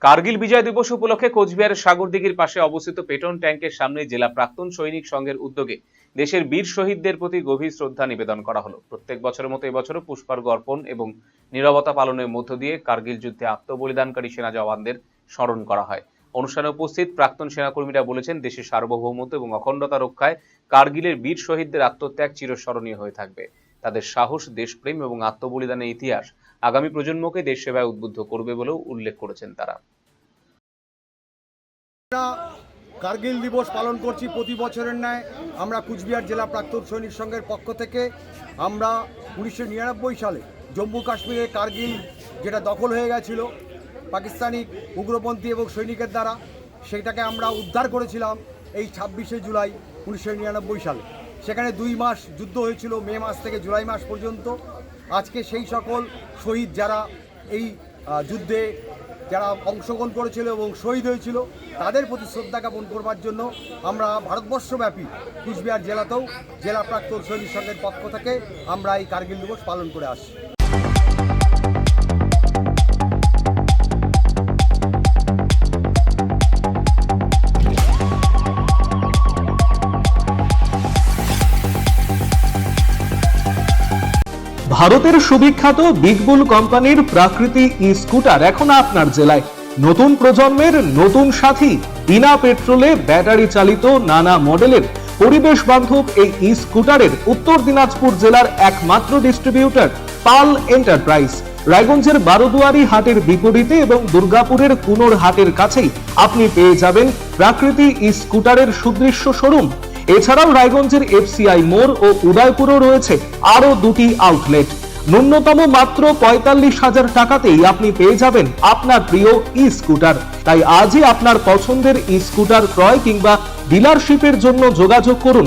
কার্গিল বিজয় দিবস উপলক্ষে কোচবিহারের সাগরদিঘির পাশে অবস্থিত পেট্রোল ট্যাঙ্কের সামনে জেলা প্রাক্তন সৈনিক সংঘের উদ্যোগে দেশের বীর শহীদদের প্রতি গভীর শ্রদ্ধা নিবেদন করা হলো। প্রত্যেক বছরের মতো এবছরও পুষ্পার্ঘ্য অর্পণ এবং নীরবতা পালনের মধ্য দিয়ে কার্গিল যুদ্ধে আত্মবলিদানকারী সেনা জওয়ানদের স্মরণ করা হয়। অনুষ্ঠানে উপস্থিত প্রাক্তন সেনাকর্মীরা বলেছেন, দেশের সার্বভৌমত্ব এবং অখণ্ডতা রক্ষায় কার্গিলের বীর শহীদদের আত্মত্যাগ চিরস্মরণীয় হয়ে থাকবে। তাদের সাহস, দেশপ্রেম এবং আত্মবলিদানের ইতিহাস আগামী প্রজন্মকে দেশ সেবায় উদ্বুদ্ধ করবে বলেও উল্লেখ করেছেন তারা। কার্গিল দিবস পালন করছি প্রতি বছরের ন্যায়। আমরা কুচবিহার জেলা প্রাক্তন সৈনিক সংঘের পক্ষ থেকে আমরা 1999 সালে জম্মু কাশ্মীরে কার্গিল যেটা দখল হয়ে গেছিল পাকিস্তানি উগ্রপন্থী এবং সৈনিকের দ্বারা, সেটাকে আমরা উদ্ধার করেছিলাম এই 26শে জুলাই 1999 সালে। সেখানে 2 মাস যুদ্ধ হয়েছিল, মে মাস থেকে জুলাই মাস পর্যন্ত। আজকে সেই সকল শহীদ যারা এই যুদ্ধে যারা অংশগ্রহণ করেছিল এবং শহীদ হয়েছিল তাদের প্রতি শ্রদ্ধা জ্ঞাপন করবার জন্য আমরা ভারতবর্ষব্যাপী কুচবিহার জেলাতেও জেলা প্রাক্তন সৈনিক সংঘের পক্ষ থেকে আমরা এই কার্গিল দিবস পালন করে আসছি। ভারতের সুবিখ্যাত বিগ বুল কোম্পানির প্রাকৃতি ই স্কুটার এখন আপনার জেলায়। নতুন প্রজন্মের নতুন সাথী, বিনা পেট্রোলে ব্যাটারি চালিত নানা মডেলের পরিবেশ বান্ধব এই ই স্কুটারের উত্তর দিনাজপুর জেলার একমাত্র ডিস্ট্রিবিউটর পাল এন্টারপ্রাইজ। রায়গঞ্জের বারোদুয়ারি হাটের বিপরীতে এবং দুর্গাপুরের কুনোর হাটের কাছেই আপনি পেয়ে যাবেন প্রাকৃতি ই স্কুটারের সুদৃশ্য শোরুম। এছাড়াও রায়গঞ্জের এফসিআই মোড় ও উদয়পুরেও রয়েছে আরো 2টি আউটলেট। ন্যূনতম মাত্র 45,000 টাকাতেই আপনি পেয়ে যাবেন আপনার প্রিয় ই স্কুটার। তাই আজই আপনার পছন্দের ই স্কুটার ক্রয় কিংবা ডিলারশিপের জন্য যোগাযোগ করুন